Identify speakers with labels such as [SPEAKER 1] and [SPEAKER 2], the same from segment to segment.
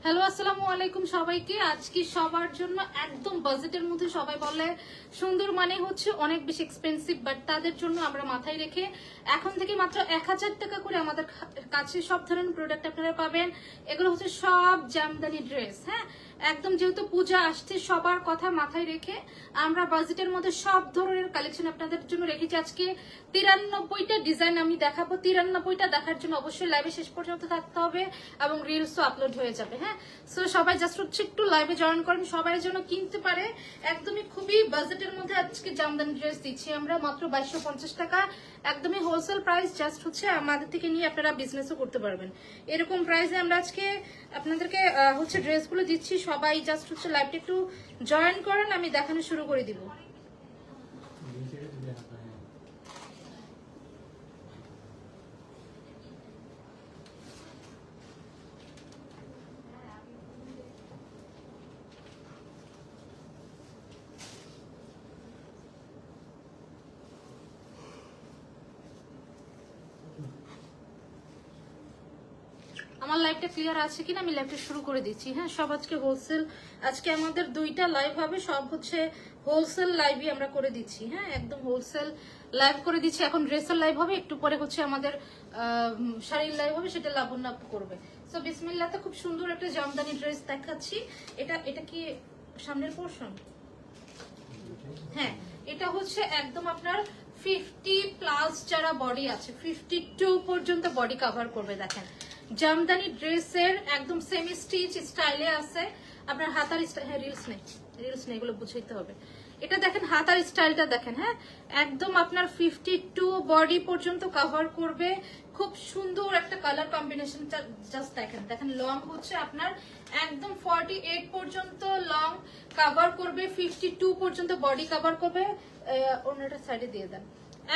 [SPEAKER 1] Hello আসসালামু আলাইকুম সবাইকে। আজকে সবার জন্য একদম বাজেটের মধ্যে, সবাই বলে সুন্দর মানে হচ্ছে অনেক বেশি এক্সপেন্সিভ, বাট তাদের জন্য আমরা মাথায় রেখে এখন থেকে মাত্র 1000 টাকা করে আমাদের কাছে সব ধরনের প্রোডাক্ট আপনারা পাবেন। এগুলো হচ্ছে সব জামদানি ড্রেস। হ্যাঁ, একদম যেহেতু পূজা আসছে সবার কথা মাথায় রেখে আমরা বাজেটের মধ্যে সব ধরনের কালেকশন আপনাদের জন্য রেখেছি। আজকে 93টা ডিজাইন আমি দেখাবো। 93টা দেখার জন্য অবশ্যই লাইভে শেষ পর্যন্ত থাকতে হবে এবং রিলসও আপলোড হয়ে যাবে। হ্যাঁ, সো সবাই জাস্ট হচ্ছে একটু লাইভে জয়েন করেন, সবাই যেন কিনতে পারে। একদমই খুবই বাজেটের মধ্যে আজকে জামদানি ড্রেস দিচ্ছি আমরা মাত্র 2250 টাকা। একদমই হোলসেল প্রাইস, জাস্ট হচ্ছে আমাদের থেকে নিয়ে আপনারা বিজনেসও করতে পারবেন। এরকম প্রাইসে আমরা আজকে আপনাদেরকে হচ্ছে ড্রেসগুলো দিচ্ছি। সবাই জাস্ট হচ্ছে লাইভটা একটু জয়েন করেন, আমি দেখানো শুরু করে দিব। আমার লাইভটা ক্লিয়ার আছে কিনা আমি লাইভটা শুরু করে দিচ্ছি। হ্যাঁ, সব আজকে হোলসেল, আজকে আমাদের 2টা লাইভ হবে, সব হচ্ছে হোলসেল লাইভই আমরা করে দিচ্ছি। হ্যাঁ, একদম হোলসেল লাইভ করে দিচ্ছি। এখন ড্রেসের লাইভ হবে, একটু পরে হচ্ছে আমাদের শাড়ির লাইভ হবে, সেটা লাবণ্য আপু করবে। সো বিসমিল্লাহতে খুব সুন্দর একটা জামদানি ড্রেস দেখাচ্ছি। এটা কি সামনের পোর্শন? হ্যাঁ, এটা হচ্ছে একদম আপনার 50+ যারা বডি আছে 52 পর্যন্ত বডি কভার করবে। দেখেন জামদানি ড্রেসের একদম সেমি স্টিচ স্টাইলে আছে। আপনার হাতার স্টাইল, হ্যাঁ রিলস নেই এগুলো বুঝাইতে হবে। এটা দেখেন হাতার স্টাইলটা দেখেন। হ্যাঁ, একদম আপনার 52 বডি পর্যন্ত কভার করবে। খুব সুন্দর একটা কালার কম্বিনেশন, জাস্ট দেখেন। দেখেন লং হচ্ছে আপনার একদম 48 পর্যন্ত লং কভার করবে, 52 পর্যন্ত বডি কভার করবে। অন্যটা সাইডে দিয়ে দেন।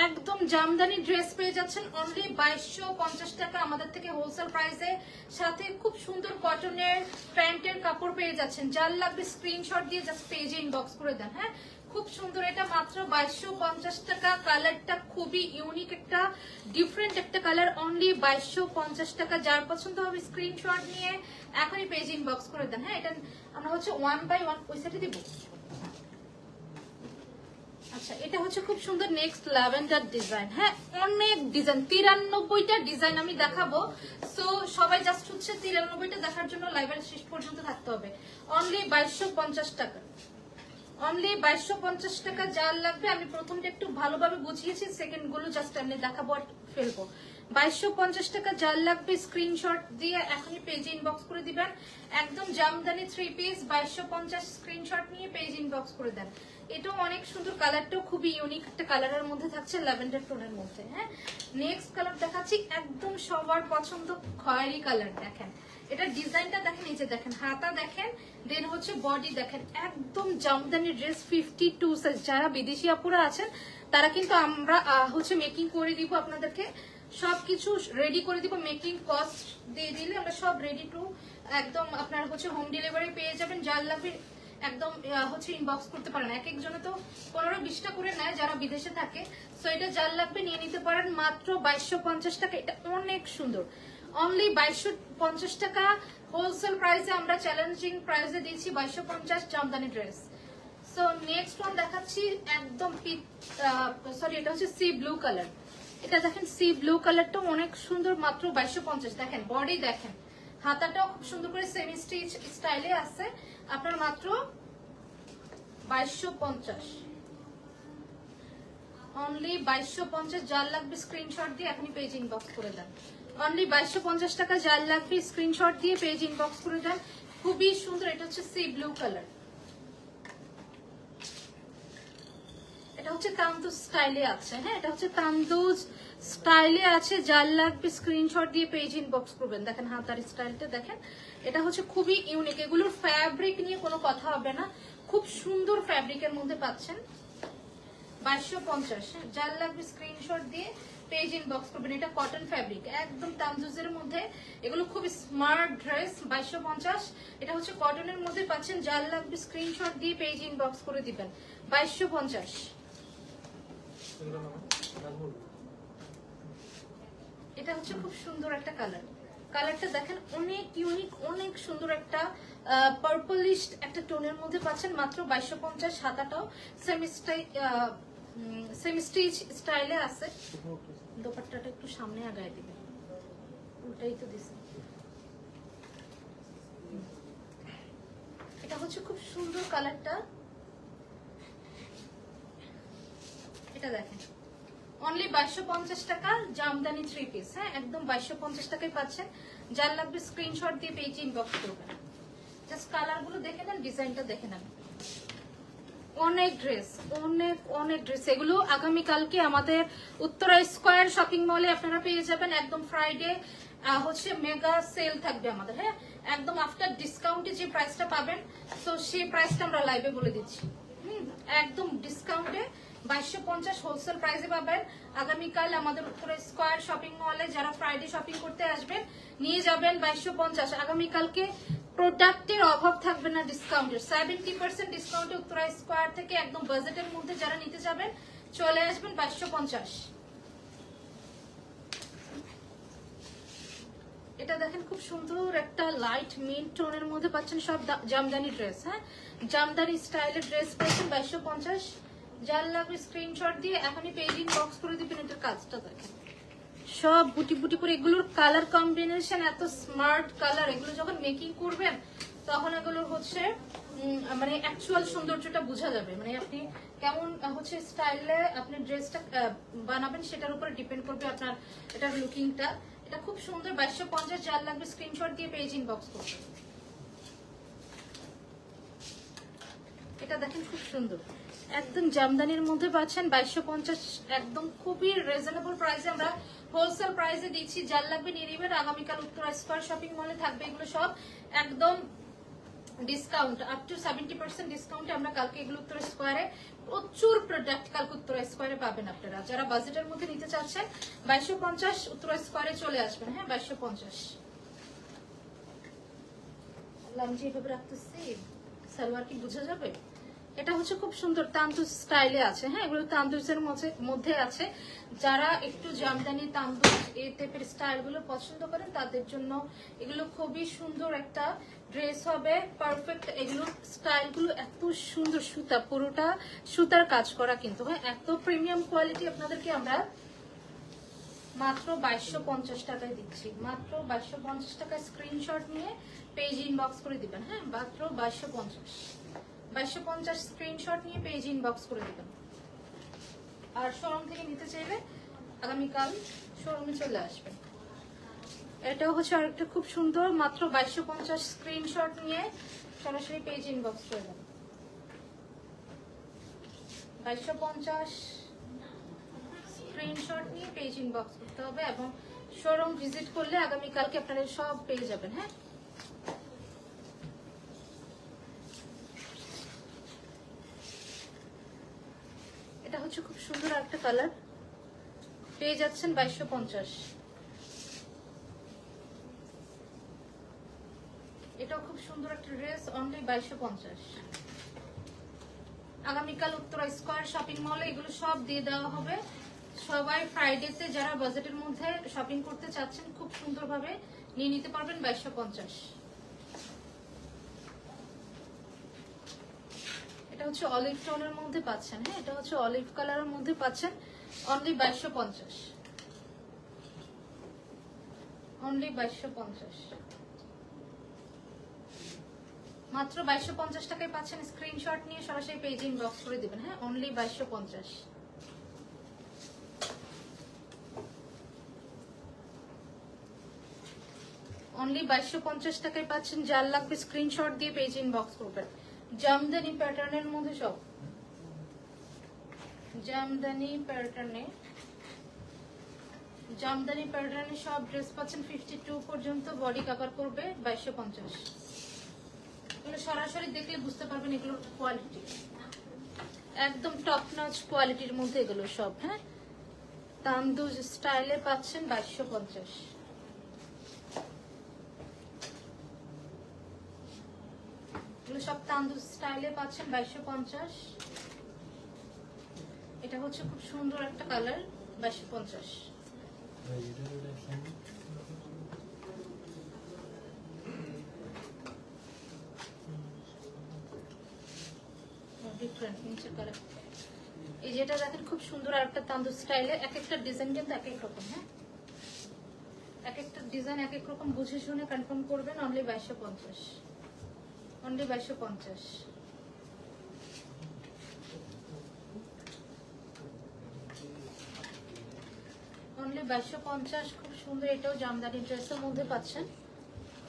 [SPEAKER 1] একদম জামদানি ড্রেস পেয়ে যাচ্ছেন অনলি 2250 টাকা আমাদের থেকে হোলসেল প্রাইসে। সাথে খুব সুন্দর কটনের প্যান্টের কাপড় পেয়ে যাচ্ছেন। যার লাগবে স্ক্রিনশট দিয়ে জাস্ট পেজে ইনবক্স করে দেন। হ্যাঁ, খুব সুন্দর, এটা মাত্র 2250 টাকা। কালারটা খুবই ইউনিক, একটা ডিফারেন্ট একটা কালার। অনলি 2250 টাকা। যার পছন্দ হবে স্ক্রিনশট নিয়ে এখনই পেজ ইনবক্স করে দেন। হ্যাঁ, এটা আমরা হচ্ছে 1 বাই 1 ওই সাইডে দিব। আচ্ছা, এটা হচ্ছে খুব সুন্দর নেক্সট ল্যাভেন্ডার ডিজাইন। হ্যাঁ, অনেক ডিজাইন, 93টা ডিজাইন আমি দেখাবো। সো সবাই জাস্ট হচ্ছে 93টা দেখার জন্য লাইভের শেষ পর্যন্ত থাকতে হবে। অনলি 2250 টাকা। অনলি 2250 টাকা। যার লাগবে, আমি প্রথমটা একটু ভালোভাবে বুঝিয়েছি, সেকেন্ড গুলো জাস্ট এমনি দেখাবো আর ফেলবো। 2250 টাকা। যার লাগবে স্ক্রিনশট দিয়ে এখনই পেজে ইনবক্স করে দিবেন। একদম জামদানি 3 পিস 2250, স্ক্রিনশট নিয়ে পেজ ইনবক্স করে দেন। এটাও অনেক সুন্দর, কালারটাও খুবই ইউনিক একটা কালারের মধ্যে থাকছে, ল্যাভেন্ডার টোনের মধ্যে। হ্যাঁ, নেক্সট কালার দেখাচ্ছি একদম সবার পছন্দ খয়েরি কালার। দেখেন এটা ডিজাইনটা দেখেন, এই যে দেখেন হাতা দেখেন, দেন হচ্ছে বডি দেখেন। একদম জামদানি ড্রেস 52 সাইজ। যারা বিদেশি আপুরা আছেন তারা কিন্তু আমরা হচ্ছে মেকিং করে দিব, আপনাদেরকে সবকিছু রেডি করে দিব। মেকিং কস্ট দিয়ে দিলে আমরা সব রেডি টু একদম আপনার হচ্ছে হোম ডেলিভারি পেয়ে যাবেন। যার লাগবে একদম হচ্ছে ইনবক্স করতে পারেন। এক একজনে তো 15-20টা করে নেয় যারা বিদেশে থাকে। সো এটা যার লাগবে নিয়ে নিতে পারেন মাত্র 2250 টাকা। এটা অনেক সুন্দর। অনলি 2250 টাকা হোলসেল প্রাইসে আমরা চ্যালেঞ্জিং প্রাইসে দিয়েছি 2250 Jamdani dress. So next one দেখাচ্ছি একদম সরি, এটা হচ্ছে সি ব্লু কালার। এটা দেখেন সি ব্লু কালারটা অনেক সুন্দর, মাত্র 2250। দেখেন বডি দেখেন, হাতাটাও খুব সুন্দর করে সেমি স্টিচ স্টাইলে আছে। আপনার মাত্র 2250। অনলি 2250। যার লাগবে স্ক্রিনশট দিয়ে এখনই পেজ ইনবক্স করে দেন। অনলি 2250 টাকা। যার লাগবে স্ক্রিনশট দিয়ে পেজ ইনবক্স করে দেন। খুবই সুন্দর, এটা হচ্ছে সি ব্লু কালার। এটা হচ্ছে তান্দুজ স্টাইলে আছে। হ্যাঁ, এটা হচ্ছে তান্দুজ স্টাইলে আছে। যার লাগবে স্ক্রিনশট দিয়ে পেজ ইনবক্স করবেন। দেখেন হাতার স্টাইলটা দেখেন, এটা হচ্ছে খুবই ইউনিক। এগুলোর ফ্যাব্রিক নিয়ে কোনো কথা হবে না, খুব সুন্দর ফ্যাব্রিকের মধ্যে পাচ্ছেন। 2250। যার লাগবে স্ক্রিনশট দিয়ে পেজ ইনবক্স করবেন। এটা কটন ফ্যাব্রিক, একদম তামজুজের মধ্যে। এগুলো খুব স্মার্ট ড্রেস। 2250। এটা হচ্ছে কটনের মধ্যে পাচ্ছেন। যার লাগবে স্ক্রিনশট দিয়ে পেজ ইনবক্স করে দিবেন। 2250। এটা হচ্ছে খুব সুন্দর একটা কালার। কালারটা দেখেন অনেক ইউনিক, অনেক সুন্দর একটা পার্পলিশ একটা টোনের মধ্যে পাচ্ছেন মাত্র 2250। হাতাটাও সেমি স্টিচ স্টাইলে আছে। দোপাট্টাটা একটু সামনে আগায় দিবে, উল্টাই তো দিছে। এটা হচ্ছে খুব সুন্দর কালারটা। এটা দেখেন অনলি 2250 টাকা জামদানি 3 পিস। হ্যাঁ, একদম 2250 টাকায় পাচ্ছেন। যার লাগবে স্ক্রিনশট দিয়ে পেজ ইনবক্স করবেন। জাস্ট কালার গুলো দেখে নেন, ডিজাইনটা দেখে নেন। অনেক ড্রেস, অনেক অনেক ড্রেস। এগুলো আগামীকালকে আমাদের উত্তরা স্কয়ার শপিং মলে আপনারা পেয়ে যাবেন। একদম ফ্রাইডে হচ্ছে মেগা সেল থাকবে আমাদের। হ্যাঁ, একদম আফটার ডিসকাউন্টে যে প্রাইসটা পাবেন, তো সেই প্রাইসটা আমরা লাইভে বলে দিচ্ছি। একদম ডিসকাউন্টে 2250 হোলসেল প্রাইসে পাবেন। আগামীকাল আমাদের উত্তরা স্কয়ার শপিং মলে যারা ফ্রাইডে শপিং করতে আসবেন নিয়ে যাবেন 2250। আগামীকালকে প্রোডাক্টের অভাব থাকবে না ডিসকাউন্টের। 70% ডিসকাউন্টে উত্তরা স্কয়ার থেকে একদম বাজেটের মধ্যে যারা নিতে যাবেন চলে আসবেন 2250। এটা দেখেন খুব সুন্দর একটা লাইট মিন্ট টোনের মধ্যে পাচ্ছেন সব জামদানি ড্রেস। হ্যাঁ, জামদানি স্টাইলের ড্রেস পাচ্ছেন 2250। যার লাগবে স্ক্রিনশট দিয়ে এখনই পেজ ইনবক্স করে দিবেন। এটার কাজটা দেখেন সব বুটি বুটি করে, এগুলোর কালার কম্বিনেশন এত স্মার্ট কালার। এগুলো যখন মেকিং করবেন তখন এগুলো হচ্ছে মানে অ্যাকচুয়াল সৌন্দর্যটা বোঝা যাবে। মানে আপনি কেমন হচ্ছে স্টাইলে আপনি ড্রেসটা বানাবেন সেটার উপরে ডিপেন্ড করবে আপনার এটার লুকিংটা। এটা খুব সুন্দর 2250। যার লাগবে স্ক্রিনশট দিয়ে পেজ ইনবক্স করবেন। এটা দেখেন খুব সুন্দর একদম জামদানির মধ্যে পাচ্ছেন 2250। একদম খুবই রিজনেবল প্রাইসে আমরা হোলসেল প্রাইসে দিচ্ছি। যার লাগবে নিয়ে নেবেন। আগামীকাল উত্তরা স্কয়ার শপিং মলে থাকবে এগুলো সব একদম ডিসকাউন্ট আপ টু 70% ডিসকাউন্টে। আমরা কালকে এগুলো উত্তরা স্কয়ারে প্রচুর প্রোডাক্ট কালকে উত্তরা স্কয়ারে পাবেন আপনারা। যারা বাজেটের মধ্যে নিতে চাচ্ছেন 2250 উত্তরা স্কয়ারে চলে আসবেন। হ্যাঁ, 2250। লামজি এভাবে রাখতেছি, সালোয়ার কি বোঝা যাবে? এটা হচ্ছে খুব সুন্দর তান্দুজ স্টাইলে আছে। হ্যাঁ, এগুলো তান্দুজের মধ্যে আছে। যারা একটু জামদানি তান্দুজ এই টাইপের স্টাইল গুলো পছন্দ করেন তাদের জন্য এগুলো খুবই সুন্দর একটা ড্রেস হবে, পারফেক্ট। এগুলো স্টাইল গুলো এত সুন্দর, সুতা পুরোটা সুতার কাজ করা কিন্তু। হ্যাঁ, এত প্রিমিয়াম কোয়ালিটি আপনাদেরকে আমরা মাত্র 2250 টাকায় দিচ্ছি। মাত্র 2250 টাকায় স্ক্রিনশট নিয়ে পেজ ইনবক্স করে দিবেন। হ্যাঁ, মাত্র 2250 স্ক্রিনশট নিয়ে পেজ ইনবক্স করে দিবেন। আর শোরুম থেকে নিতে চাইলে আগামীকাল শোরুমে চলে আসবেন। এটাও হচ্ছে আরেকটা খুব সুন্দর মাত্র 2250 স্ক্রিনশট নিয়ে সরাসরি পেজ ইনবক্স করে দেবেন। 2250 স্ক্রিনশট নিয়ে পেজ ইনবক্স করতে হবে এবং শোরুম ভিজিট করলে আগামীকালকে আপনারা সব পেয়ে যাবেন। হ্যাঁ, এটা হচ্ছে খুব সুন্দর একটা কালার, পেয়ে যাচ্ছেন 2250। এটাও খুব সুন্দর একটা ড্রেস, অনলি 2250। আগামীকাল উত্তরা স্কয়ার শপিং মলে এগুলো সব দিয়ে দেওয়া হবে। সবাই ফ্রাইডেতে যারা বাজেটের মধ্যে শপিং করতে চাচ্ছেন খুব সুন্দরভাবে নিয়ে নিতে পারবেন 2250। এটা হচ্ছে অলিভ টোনের মধ্যে পাচ্ছেন। হ্যাঁ, এটা হচ্ছে অলিভ কালারের মধ্যে পাচ্ছেন অনলি 2250। অনলি 2250, মাত্র 2250 টাকায় পাচ্ছেন। স্ক্রিনশট নিয়ে সরাসরি পেজ ইনবক্স করে দিবেন। হ্যাঁ, অনলি 2250। অনলি 2250 টাকায় পাচ্ছেন। যার লাগবে স্ক্রিনশট দিয়ে পেজ ইনবক্স করবেন। জামদানি প্যাটার্নের মধ্যে সব জামদানি প্যাটার্নে সব ড্রেস পাচ্ছেন 52 পর্যন্ত বডি কভার করবে 2250। এগুলো সরাসরি দেখলে বুঝতে পারবেন এগুলোর কোয়ালিটি একদম টপ নচ কোয়ালিটির মধ্যে এগুলো সব। হ্যাঁ, তান্দুজ স্টাইলে পাচ্ছেন 2250। এগুলো সব তান্দুজ স্টাইলে পাচ্ছেন 2250। এটা হচ্ছে খুব সুন্দর একটা কালার 2250। ডিফারেন্ট নিচের কালার। এই যেটা দেখেন খুব সুন্দর আর একটা তান্দুর স্টাইলে, এক একটা ডিজাইন কিন্তু এক এক রকম। হ্যাঁ, এক একটা ডিজাইন এক এক রকম, বুঝে শুনে কনফার্ম করবেন। Only 2250, only 2250। অনলি 2250, খুব সুন্দর। এটাও জামদানি ড্রেসের মধ্যে পাচ্ছেন,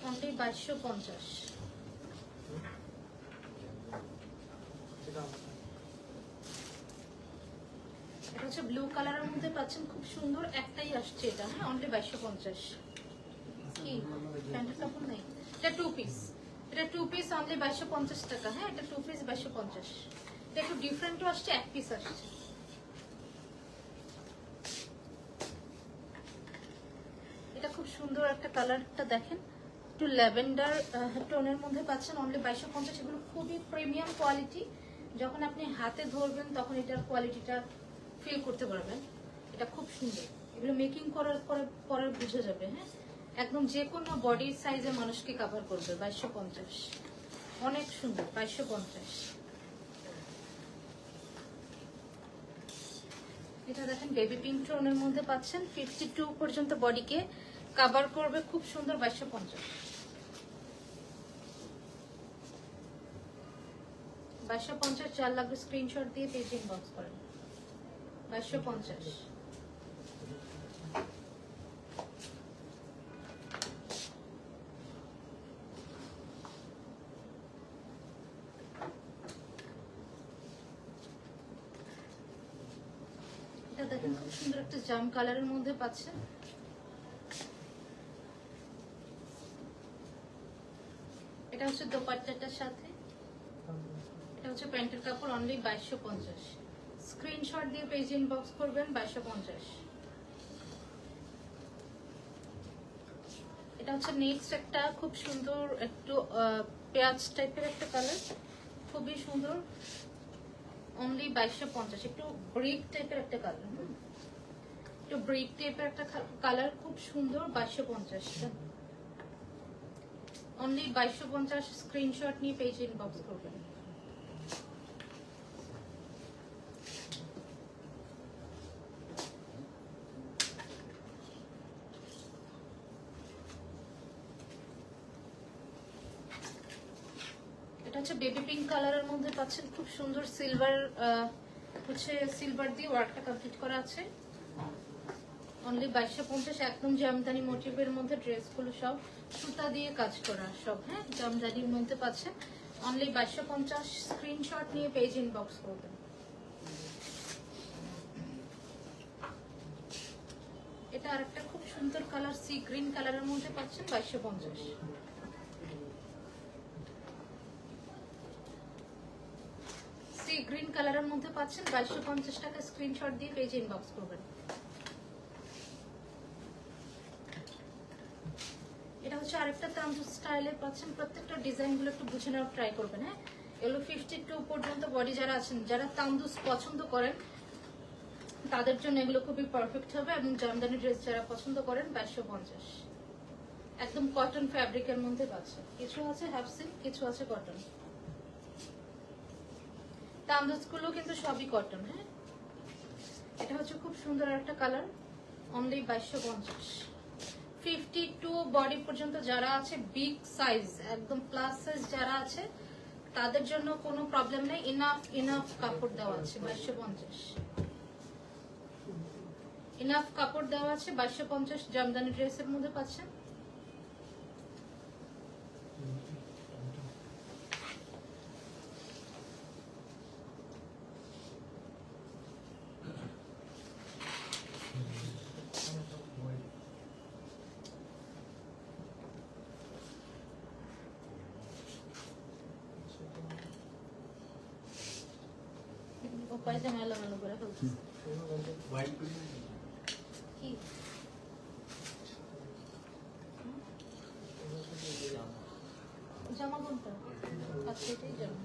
[SPEAKER 1] অনলি 2250। এটা হচ্ছে ব্লু কালারের মধ্যে পাচ্ছেন, খুব সুন্দর। একটাই আসছে এটা। হ্যাঁ, অনলি 2250। কি প্যান্টের কাপড় নেই? এটা টু পিস, এটা টু পিস অনলি 2250 টাকা। হ্যাঁ, এটা টু পিস 2250। এটা একটু ডিফারেন্টও আসছে, এক পিস আসছে। এটা খুব সুন্দর একটা কালারটা দেখেন, একটু ল্যাভেন্ডার টোনের মধ্যে পাচ্ছেন, অনলি 2250। এগুলো খুবই প্রিমিয়াম কোয়ালিটি, যখন আপনি হাতে ধরবেন তখন এটার কোয়ালিটিটা ফিল করতে পারবেন। এটা খুব সুন্দর, এগুলো মেকিং করার পরে বুঝে যাবে। হ্যাঁ, একদম যে কোনো বডির সাইজে মানুষকে কভার করবে। 2250, অনেক সুন্দর। 2250। এটা দেখেন বেবি পিঙ্ক টোনের মধ্যে পাচ্ছেন, 52 পর্যন্ত বডিকে কভার করবে, খুব সুন্দর। 2250, 2250। 4 লাগবে স্ক্রিনশট দিয়ে পেজ ইনবক্স করেন। 2250। এটা দেখেন খুব সুন্দর একটা জাম কালারের মধ্যে পাচ্ছেন। এটা হচ্ছে দোপাট্টাটার সাথে, এটা হচ্ছে প্যান্টের কাপড়, অনলি 2250। স্ক্রিনশট দিয়ে পেজ ইনবক্স করবেন। 2250। এটা হচ্ছে নেক্সট একটা খুব সুন্দর একটু পেঁয়াজ টাইপের একটা কালার, খুবই সুন্দর। অনলি 2250। একটু ব্রিক টাইপের একটা কালার, একটু ব্রিক টাইপের একটা কালার, খুব সুন্দর। 2250, অনলি 2250। স্ক্রিনশট নিয়ে পেজ ইনবক্স করবেন। এটা হচ্ছে বেবি পিঙ্ক কালারের মধ্যে পাচ্ছেন, খুব সুন্দর। সিলভার হচ্ছে সিলভার দিয়ে ওয়ার্কটা কমপ্লিট করা আছে। অনলি 2250। একদম জামদানি মোটিভের মধ্যে ড্রেসগুলো সব সুতা দিয়ে কাজ করা সব। হ্যাঁ, জামদানির মধ্যে পাচ্ছেন, অনলি 2250। স্ক্রিনশট নিয়ে পেজ ইনবক্স করবেন। এটা আরেকটা খুব সুন্দর কালার, সি গ্রিন কালারের মধ্যে পাচ্ছেন, 2250। সি গ্রিন কালারের মধ্যে পাচ্ছেন 2250 টাকা। স্ক্রিনশট দিয়ে পেজ ইনবক্স করবেন। এটা হচ্ছে আরেকটা তান্দু স্টাইলে পাচ্ছেন। প্রত্যেকটা ডিজাইন গুলো একটু বুঝে নেওয়ার ট্রাই করবেন। হ্যাঁ, এগুলো 52 পর্যন্ত বডি যারা আছেন, যারা তান্দুস পছন্দ করেন তাদের জন্য এগুলো খুবই পারফেক্ট হবে। এবং জামদানি ড্রেস যারা পছন্দ করেন, 2250। একদম কটন ফ্যাব্রিকের মধ্যে পাচ্ছে, কিছু আছে হাফ সিল্ক, কিছু আছে কটন। তান্দুস গুলো কিন্তু সবই কটন। হ্যাঁ, এটা হচ্ছে খুব সুন্দর একটা কালার, অনলি 2250। 52 বডি পর্যন্ত যারা আছে, বিগ সাইজ একদম প্লাস সাইজ যারা আছে, তাদের জন্য কোনো প্রবলেম নেই। ইনাফ কাপড় দেওয়া আছে। 2250, ইনাফ কাপড় দেওয়া আছে। 2250 জামদানি ড্রেসের মধ্যে পাচ্ছেন। পায়জামা লাগানো করে ফেলছি। কি জামা কোনটা? আচ্ছা, এটাই জামা।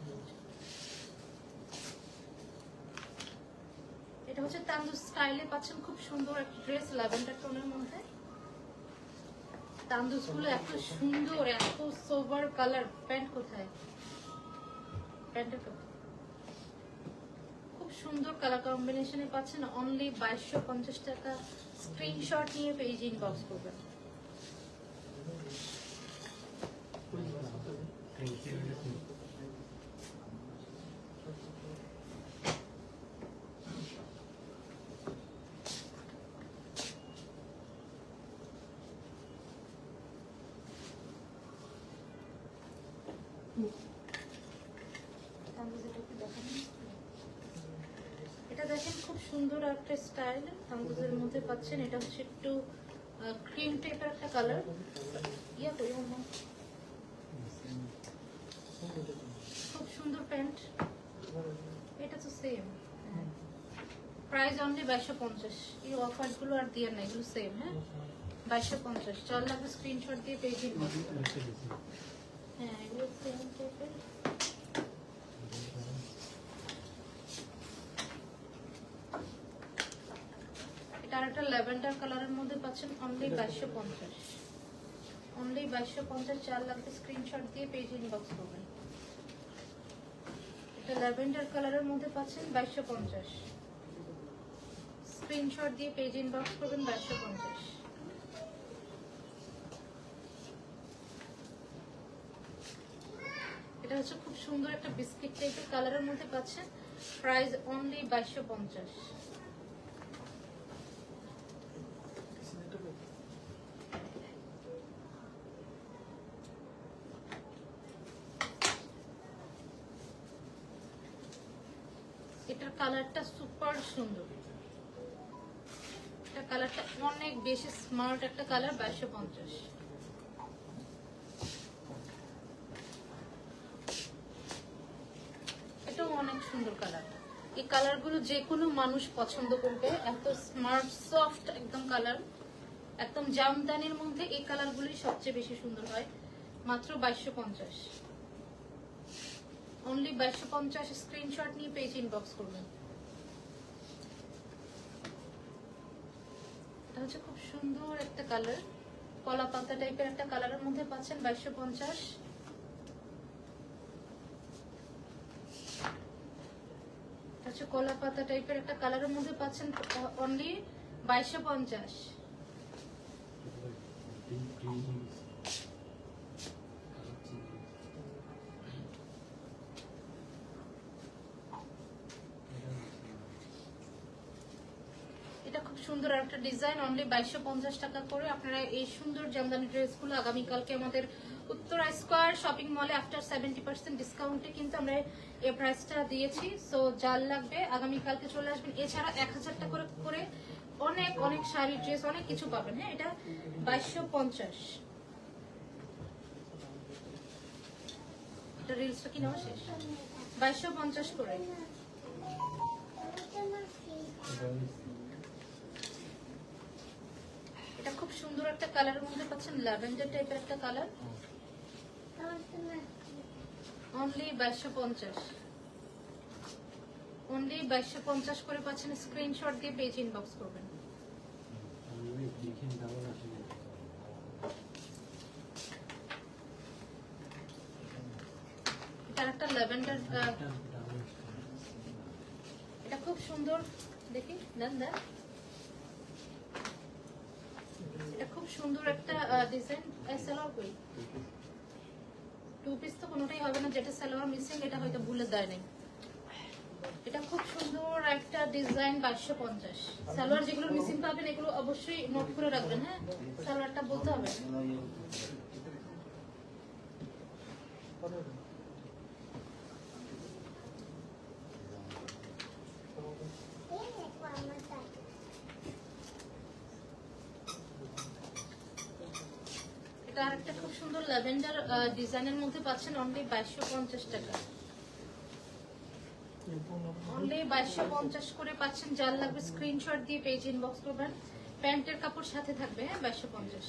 [SPEAKER 1] এটা হচ্ছে তান্দুস স্টাইলে পাচ্ছেন, খুব সুন্দর একটা ড্রেস, ল্যাভেন্ডার টোনের মধ্যে। তান্দুস গুলো এত সুন্দর, এত সোবার কালার। প্যান্ট কোথায়? প্যান্টের কাপড় সুন্দর কালার কম্বিনেশনে পাচ্ছেন অনলি 2250 টাকা। স্ক্রিনশট নিয়ে পেজ ইনবক্স করবেন। এটা দেখেন খুব সুন্দর একটা স্টাইল তান্দুজের মধ্যে পাচ্ছেন। এটা হচ্ছে একটু ক্রিম টাইপের একটা কালার। ইয়া করি খুব সুন্দর প্যান্ট। এটা তো সেম প্রাইস অনলি 2250। এই অফার গুলো আর দিয়ে না, এগুলো সেম। হ্যাঁ 2250। চল লাগবে স্ক্রিনশট দিয়ে পেজ ইনবক্স। হ্যাঁ এগুলো সেম টাইপের। এটা একটা ল্যাভেন্ডার কালারের মধ্যে পাচ্ছেন অনলি 2250। অনলি 2250। চার লাগবে স্ক্রিনশট দিয়ে পেজ ইনবক্স করবেন। এটা ল্যাভেন্ডার কালারের মধ্যে পাচ্ছেন 2250। স্ক্রিনশট দিয়ে পেজ ইনবক্স করবেন 2250। এটা হচ্ছে খুব সুন্দর একটা বিস্কিট টাইপের কালারের মধ্যে পাচ্ছেন। Price only 2250। এটার কালারটা সুপার সুন্দর। এটা কালারটা অনেক বেশি স্মার্ট একটা কালার। 2250। এটাও অনেক সুন্দর কালার। এই কালারগুলো যে কোনো মানুষ পছন্দ করবে। এত স্মার্ট সফট একদম কালার, একদম জামদানির মধ্যে এই কালারগুলোই সবচেয়ে বেশি সুন্দর হয়। মাত্র 2250। অনলি 2250। স্ক্রিনশট নিয়ে পেজ ইনবক্স করবেন। এটা হচ্ছে খুব সুন্দর একটা কালার, কলা পাতা টাইপের একটা কালারের মধ্যে পাচ্ছেন 2250। হচ্ছে কলা পাতা টাইপের একটা কালারের মধ্যে পাচ্ছেন অনলি 2250। এটা খুব সুন্দর একটা ডিজাইন। অনলি 2250 টাকা করে আপনারা এই সুন্দর জামদানি ড্রেসগুলো আগামীকালকে আমাদের উত্তরা স্কয়ার শপিং মলে আফটার 70% ডিসকাউন্টে কিন্তু আমরা এই প্রাইসটা দিয়েছি। সো যার লাগবে আগামীকালকে চলে আসবেন। এছাড়া 1000 টাকা করে অনেক অনেক শাড়ি ড্রেস অনেক কিছু পাবেন। হ্যাঁ এটা 2250। এটা রিলসটা কি নাও শেষ। 2250 করে। এটা খুব সুন্দর একটা কালারের মধ্যে পাচ্ছেন, ল্যাভেন্ডার টাইপের একটা কালার। অনলি 2250। অনলি 2250 করে পাচ্ছেন। স্ক্রিনশট দিয়ে পেজ ইনবক্স করবেন। এটা একটা ল্যাভেন্ডার। এটা খুব সুন্দর। দেখি দেন দেন। এটা খুব সুন্দর একটা ডিজাইন। সালোয়ার কই? টু পিস তো কোনোটাই হবে না, যেটা সালোয়ার মিসিং এটা হয়তো ভুলে দেয় নাই। এটা খুব সুন্দর একটা ডিজাইন। 2250। সালোয়ার যেগুলো মিসিং পাবেন এগুলো অবশ্যই নোট করে রাখবেন। হ্যাঁ সালোয়ারটা বলতে হবে। এটা আরেকটা খুব সুন্দর ল্যাভেন্ডার ডিজাইনের মধ্যে পাচ্ছেন অনলি 2250 টাকা। অনলি 2250 করে পাচ্ছেন। যার লাগবে স্ক্রিনশট দিয়ে পেজ ইনবক্স করবেন। প্যান্টের কাপড় সাথে থাকবে। হ্যাঁ 2250।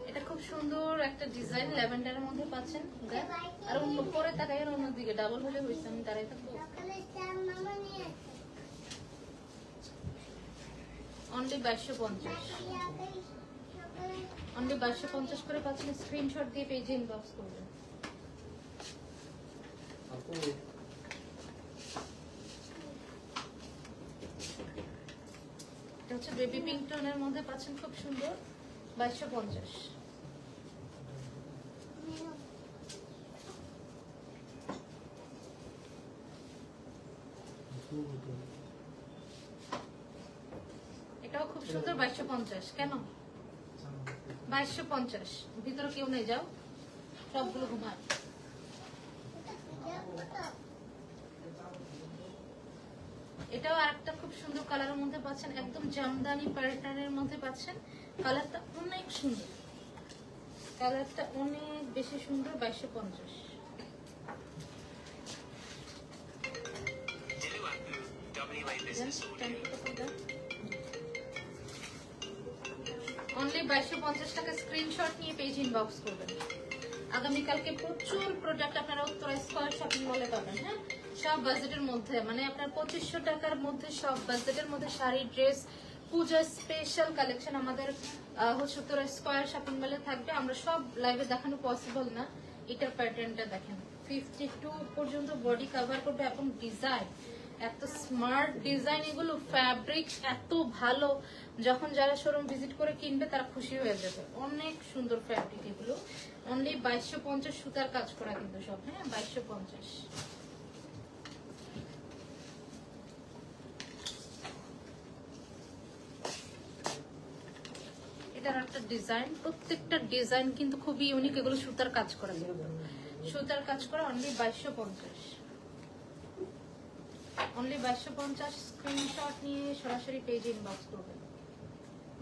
[SPEAKER 1] এটা খুব সুন্দর একটা ডিজাইন ল্যাভেন্ডারের মধ্যে পাচ্ছেন। আর অন্য পরে তাকাই অন্যদিকে ডাবল হলে হয়েছে, আমি দাঁড়াই থাকবো। অনলি 2250। অনলি 2250 করে পাচ্ছেন, স্ক্রিনশট দিয়ে পেজে ইনবক্স করবেন। এটা হচ্ছে বেবি পিঙ্ক টোনের মধ্যে পাচ্ছেন, খুব সুন্দর, 2250। এটাও খুব সুন্দর, 2250। কেন 2250? ভিতরে কেউ নেই, যাও, সবগুলো ঘুমায়। এটাও আরেকটা খুব সুন্দর কালারের মধ্যে পাচ্ছেন, একদম জামদানি প্যাটার্নের মধ্যে পাচ্ছেন। কালারটা অনেক সুন্দর, কালারটা অনেক বেশি সুন্দর, 2250। অনলি 2250 টাকা, স্ক্রিনশট নিয়ে পেজ ইনবক্স করবেন। আগামীকালকে প্রচুর প্রোডাক্ট আপনারা উত্তরা স্কয়ার শপিং মলে পাবেন। হ্যাঁ, সব বাজেটের মধ্যে, মানে আপনার 2500 টাকার মধ্যে সব বাজেটের মধ্যে শাড়ি, ড্রেস, পূজার স্পেশাল কালেকশন আমাদের হচ্ছে উত্তরা স্কয়ার শপিং মলে থাকবে। আমরা সব লাইভে দেখানো পসিবল না। এটার প্যাটার্নটা দেখেন, 52 পর্যন্ত বডি কভার করবে এবং ডিজাইন এত স্মার্ট ডিজাইন, এগুলো ফ্যাব্রিক এত ভালো, যখন যারা শোরুম ভিজিট করে কিনবে তারা খুশি হয়ে যাবে। অনেক সুন্দর ফ্যাব্রিক এগুলো। অনলি 2250, সুতার কাজ করা কিন্তু সব। হ্যাঁ, 2250। এটার একটা ডিজাইন, প্রত্যেকটা ডিজাইন কিন্তু খুবই ইউনিক। এগুলো সুতার কাজ করা, সুতার কাজ করা। Only 2250, only 2250। স্ক্রিনশট নিয়ে সরাসরি পেজ ইনবক্স করবেন।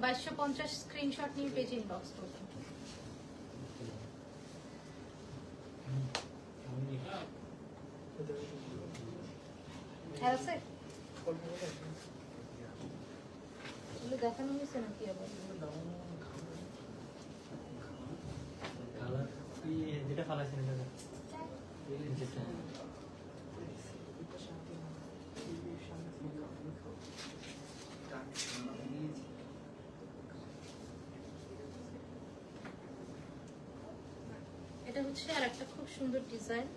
[SPEAKER 1] 2250 স্ক্রিনশট নিয়ে পেজ ইনবক্স করবেন। আর আছে এগুলো দেখানো হয়েছে নাকি আবার?
[SPEAKER 2] যেটা ফালাইছেন
[SPEAKER 1] এটা হচ্ছে আর একটা খুব সুন্দর ডিজাইন।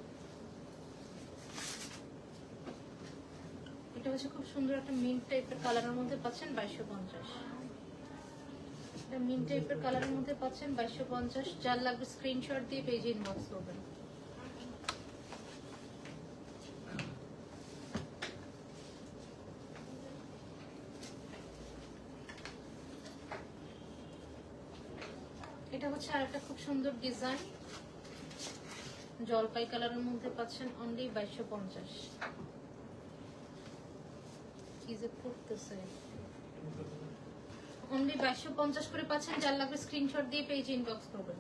[SPEAKER 1] এটা হচ্ছে খুব সুন্দর একটা মিন্ট টাইপের কালারের মধ্যে পাচ্ছেন, 2250। এটা মিন্ট টাইপের কালারের মধ্যে পাচ্ছেন, 2250। যার লাগবে স্ক্রিনশট দিয়ে পেজে ইনবক্স করবেন। এটা হচ্ছে আর একটা খুব সুন্দর ডিজাইন, জলপাই কালারের মধ্যে পাচ্ছেন, অনলি 2250। কি যে করতেছে, অনলি 2250 করে পাচ্ছেন। যার লাগবে স্ক্রিনশট দিয়ে পেজ ইনবক্স করবেন।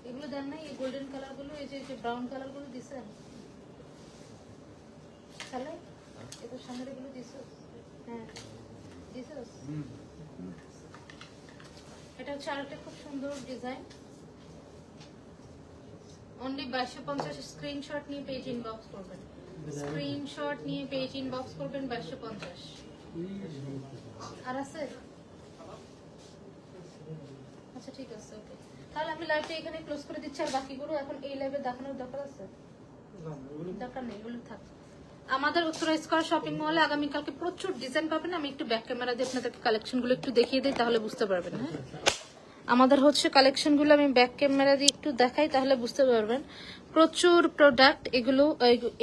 [SPEAKER 1] এগুলো দেন না, এই গোল্ডেন কালার গুলো, এই যে ব্রাউন কালার গুলো দিছেন তাহলে, এটা সামনের গুলো দিছো? হ্যাঁ দিছো। এটা হচ্ছে আরেকটা খুব সুন্দর ডিজাইন, অনলি 2250। স্ক্রিনশট নিয়ে পেজ ইনবক্স করবেন, স্ক্রিনশট নিয়ে পেজ ইনবক্স করবেন, 2250। আর আছে? আচ্ছা ঠিক আছে, ওকে। তাহলে আমি লাইভটা এখানে ক্লোজ করে দিচ্ছি। আর বাকিগুলো এখন এই লাইভে দেখানোর দরকার আছে? দরকার নেই, এগুলো থাক। আমাদের উত্তরা স্কয়ার শপিং মলে আগামীকালকে প্রচুর ডিজাইন পাবেন। আমি একটু ব্যাক ক্যামেরা দিয়ে আপনাদেরকে কালেকশনগুলো একটু দেখিয়ে দিই, তাহলে বুঝতে পারবেন। হ্যাঁ, আমাদের হচ্ছে কালেকশনগুলো আমি ব্যাক ক্যামেরা দিয়ে একটু দেখাই, তাহলে বুঝতে পারবেন। প্রচুর প্রোডাক্ট এগুলো।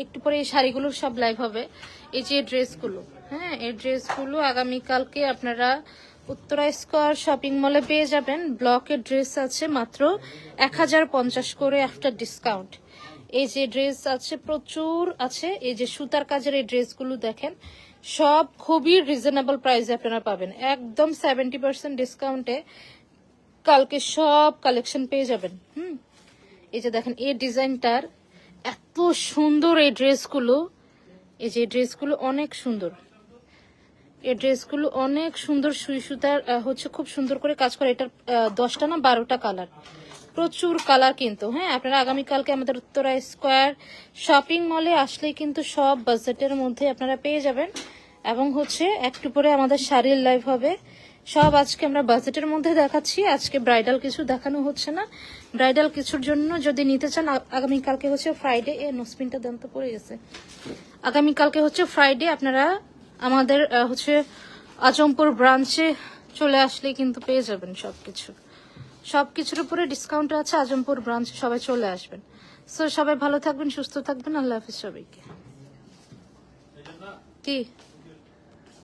[SPEAKER 1] একটু পরে এই শাড়িগুলোর সব লাইভ হবে। এই যে ড্রেসগুলো, হ্যাঁ, এই ড্রেসগুলো আগামীকালকে আপনারা উত্তরা স্কয়ার শপিং মলে পেয়ে যাবেন। ব্লকের ড্রেস আছে মাত্র 1050 করে আফটার ডিসকাউন্ট। এই যে ড্রেস আছে প্রচুর আছে। এই যে সুতার কাজের এই ড্রেসগুলো দেখেন, সব খুবই রিজনেবল প্রাইসে আপনারা পাবেন, একদম 70% ডিসকাউন্টে কালকে সব কালেকশন পেয়ে যাবেন। এই যে দেখেন এই ডিজাইনটার এত সুন্দর এই ড্রেসগুলো। এই যে ড্রেসগুলো অনেক সুন্দর, এই ড্রেসগুলো অনেক সুন্দর। সুই সুতার হচ্ছে খুব সুন্দর করে কাজ করে। এটার 10টা না 12টা কালার, প্রচুর কালার কিন্তু। হ্যাঁ, আপনারা আগামীকালকে আমাদের উত্তরা স্কয়ার শপিং মলে আসলেই কিন্তু সব বাজেটের মধ্যে আপনারা পেয়ে যাবেন। এবং হচ্ছে একটু পরে আমাদের শাড়ির লাইভ হবে। সব আজকে আমরা বাজেটের মধ্যে দেখাচ্ছি, আজকে ব্রাইডাল কিছু দেখানো হচ্ছে না। ব্রাইডাল কিছুর জন্য যদি নিতে চান, আগামীকালকে হচ্ছে ফ্রাইডে, এ নোসপিনটা দাম তো পড়ে গেছে। আগামীকালকে হচ্ছে ফ্রাইডে, আপনারা আমাদের হচ্ছে আজমপুর ব্রাঞ্চে চলে আসলে কিন্তু পেয়ে যাবেন সবকিছু। সবকিছুর উপরে ডিসকাউন্ট আছে আজমপুর ব্রাঞ্চে, সবাই চলে আসবেন। সো সবাই ভালো থাকবেন, সুস্থ থাকবেন, আল্লাহ হাফিজ সবাইকে। কি